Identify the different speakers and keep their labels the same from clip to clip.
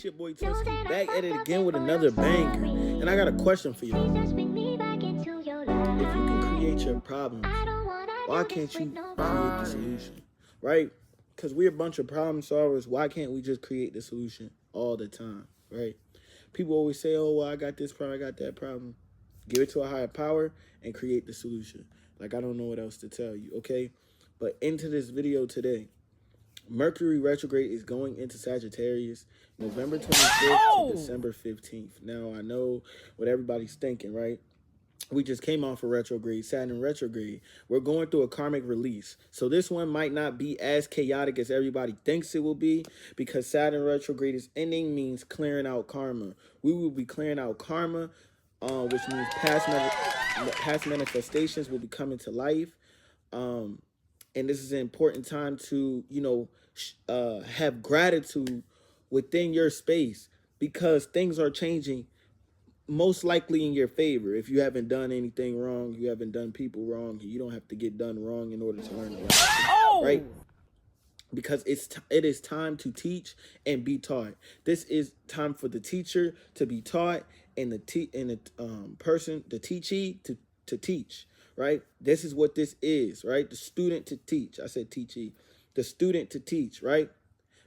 Speaker 1: It's your boy Tusky back at it again with another banger. And I got a question for you. If you can create your problems, why can't you create the solution? Right? Because we're a bunch of problem solvers. Why can't we just create the solution all the time? Right? People always say, oh, well, I got this problem, I got that problem. Give it to a higher power and create the solution. Like, I don't know what else to tell you, okay? But into this video today, Mercury retrograde is going into Sagittarius November 25th to December 15th. Now, I know what everybody's thinking, right? We just came off a retrograde, Saturn retrograde. We're going through a karmic release. So this one might not be as chaotic as everybody thinks it will be, because Saturn retrograde is ending means clearing out karma. We will be clearing out karma, which means past manifestations will be coming to life. And this is an important time to, have gratitude within your space, because things are changing most likely in your favor. If you haven't done anything wrong, you haven't done people wrong, you don't have to get done wrong in order to learn the lesson, right? Because it is time to teach and be taught. This is time for the teacher to be taught and the teachee to teach, right? This is what this is, right? The student to teach. I said teachee. The student to teach, right?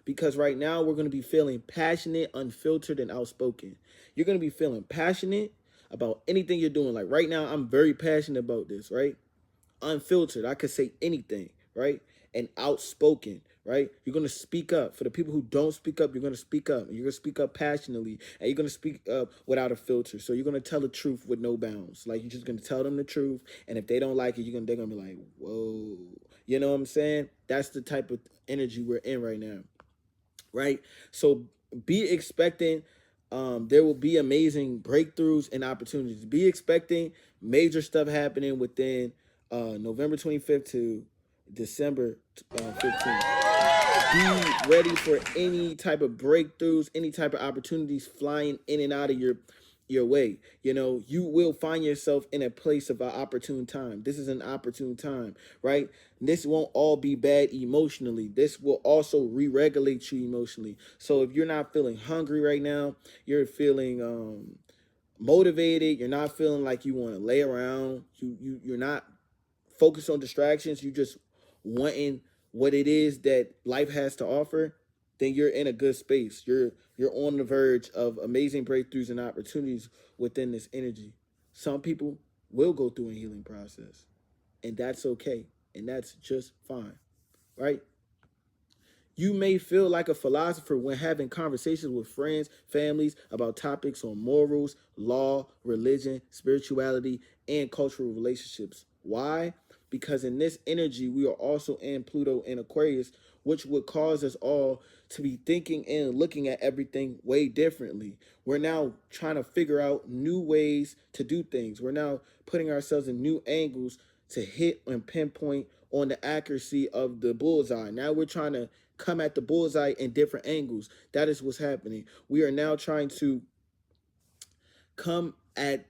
Speaker 1: Because right now we're going to be feeling passionate, unfiltered, and outspoken. You're going to be feeling passionate about anything you're doing. Like right now, I'm very passionate about this, right? Unfiltered. I could say anything, right? And outspoken, right? You're going to speak up. For the people who don't speak up, you're going to speak up. And you're going to speak up passionately. And you're going to speak up without a filter. So you're going to tell the truth with no bounds. Like, you're just going to tell them the truth. And if they don't like it, they're going to be like, whoa. You know what I'm saying? That's the type of energy we're in right now. Right? So be expecting there will be amazing breakthroughs and opportunities. Be expecting major stuff happening within November 25th to December 15th. Be ready for any type of breakthroughs, any type of opportunities flying in and out of your way. You will find yourself in a place of an opportune time. This is an opportune time, right? This won't all be bad emotionally. This will also re-regulate you emotionally. So if you're not feeling hungry right now, you're feeling motivated, you're not feeling like you want to lay around, you're not focused on distractions, you just wanting what it is that life has to offer, then you're in a good space. You're on the verge of amazing breakthroughs and opportunities within this energy. Some people will go through a healing process, and that's okay, and that's just fine, right? You may feel like a philosopher when having conversations with friends, families about topics on morals, law, religion, spirituality, and cultural relationships. Why? Because in this energy, we are also in Pluto and Aquarius, which would cause us all to be thinking and looking at everything way differently. We're now trying to figure out new ways to do things. We're now putting ourselves in new angles to hit and pinpoint on the accuracy of the bullseye. Now we're trying to come at the bullseye in different angles. That is what's happening. We are now trying to come at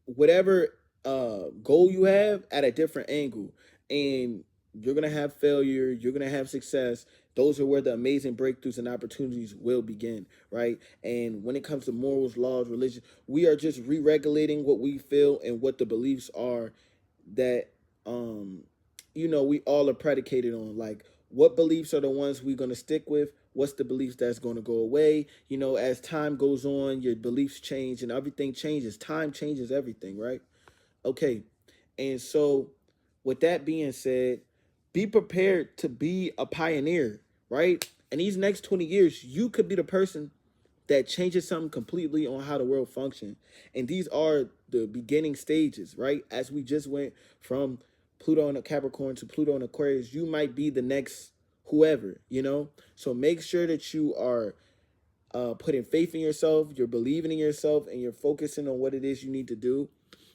Speaker 1: whatever goal you have at a different angle, and you're gonna have failure, you're gonna have success. Those are where the amazing breakthroughs and opportunities will begin, right? And when it comes to morals, laws, religion, we are just re-regulating what we feel and what the beliefs are that we all are predicated on. Like, what beliefs are the ones we're going to stick with? What's the beliefs that's going to go away? As time goes on, your beliefs change and everything changes. Time changes everything, right? Okay. And so with that being said, be prepared to be a pioneer, right? In these next 20 years, you could be the person that changes something completely on how the world functions. And these are the beginning stages, right? As we just went from Pluto and Capricorn to Pluto and Aquarius, you might be the next whoever, So make sure that you are putting faith in yourself, you're believing in yourself, and you're focusing on what it is you need to do.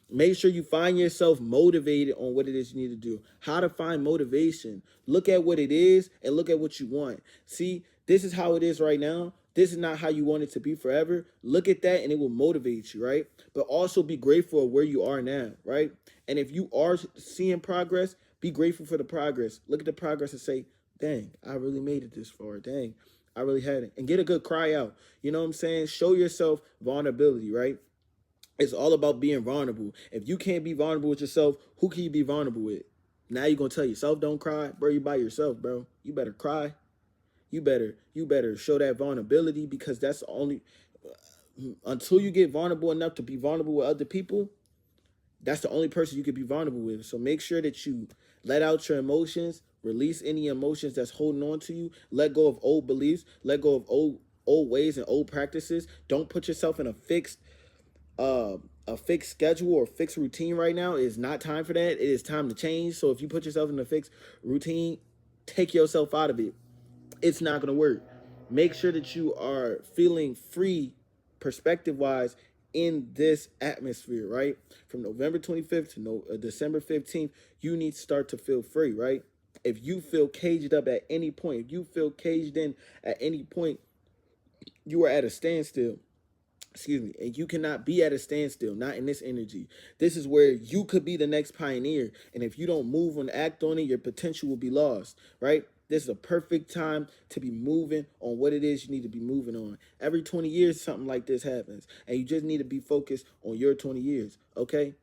Speaker 1: Make sure you find yourself motivated on what it is you need to do. How to find motivation. Look at what it is and look at what you want. See, this is how it is right now. This is not how you want it to be forever. Look at that and it will motivate you, right? But also be grateful of where you are now, right? And if you are seeing progress, be grateful for the progress. Look at the progress and say, dang, I really made it this far. Dang, I really hadn't. And get a good cry out. You know what I'm saying? Show yourself vulnerability, right? It's all about being vulnerable. If you can't be vulnerable with yourself, who can you be vulnerable with? Now you're gonna tell yourself don't cry, bro. You by yourself, bro. You better cry. You better show that vulnerability, because that's the only, until you get vulnerable enough to be vulnerable with other people, that's the only person you could be vulnerable with. So make sure that you let out your emotions, release any emotions that's holding on to you, let go of old beliefs, let go of old ways and old practices. Don't put yourself in a fixed schedule or fixed routine right now. It is not time for that. It is time to change. So if you put yourself in a fixed routine, take yourself out of it. It's not going to work. Make sure that you are feeling free, perspective wise, in this atmosphere, right? From November 25th to December 15th, you need to start to feel free, right? If you feel caged up at any point, if you feel caged in at any point, you are at a standstill. Excuse me. And you cannot be at a standstill, not in this energy. This is where you could be the next pioneer. And if you don't move and act on it, your potential will be lost, right? This is a perfect time to be moving on what it is you need to be moving on. Every 20 years, something like this happens. And you just need to be focused on your 20 years, okay?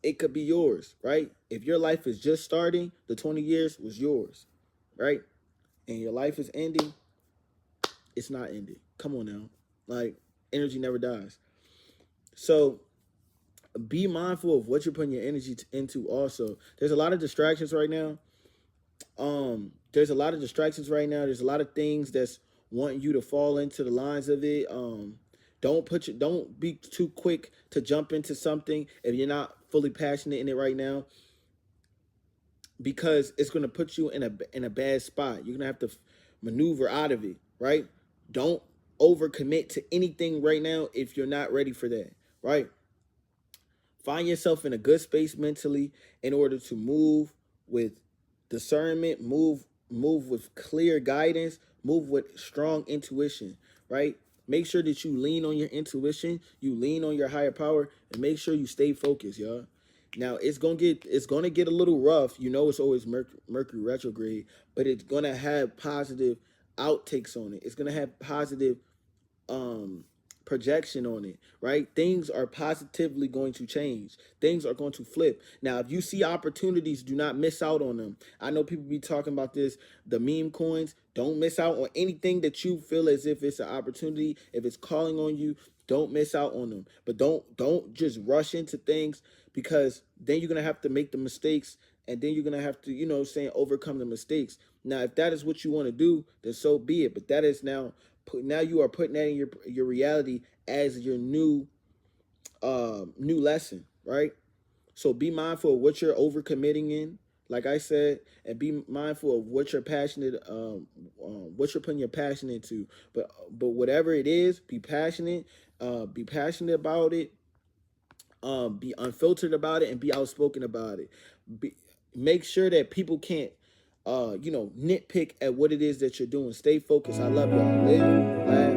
Speaker 1: It could be yours, right? If your life is just starting, the 20 years was yours, right? And your life is ending, it's not ending. Come on now. Like, energy never dies. So be mindful of what you're putting your energy into also. There's a lot of distractions right now. There's a lot of distractions right now. There's a lot of things that's wanting you to fall into the lines of it. Don't be too quick to jump into something if you're not fully passionate in it right now, because it's going to put you in a bad spot. You're going to have to maneuver out of it, right? Don't overcommit to anything right now if you're not ready for that, right? Find yourself in a good space mentally in order to move with discernment, move with clear guidance, move with strong intuition, right? Make sure that you lean on your intuition, you lean on your higher power, and make sure you stay focused, y'all. Now it's gonna get a little rough. You know, it's always Mercury retrograde, but it's gonna have positive outtakes on it. It's gonna have positive projection on it, right? Things are positively going to change. Things are going to flip. Now, if you see opportunities, do not miss out on them. I know people be talking about this, the meme coins. Don't miss out on anything that you feel as if it's an opportunity. If it's calling on you, don't miss out on them. But don't just rush into things, because then you're gonna have to make the mistakes, and then you're gonna have to, overcome the mistakes. Now, if that is what you want to do, then so be it. But that is now you are putting that in your reality as your new lesson, right? So be mindful of what you're overcommitting in, like I said, and be mindful of what you're passionate, what you're putting your passion into. But whatever it is, be passionate about it. Be unfiltered about it, and be outspoken about it. Make sure that people can't nitpick at what it is that you're doing. Stay focused. I love y'all. Live, laugh,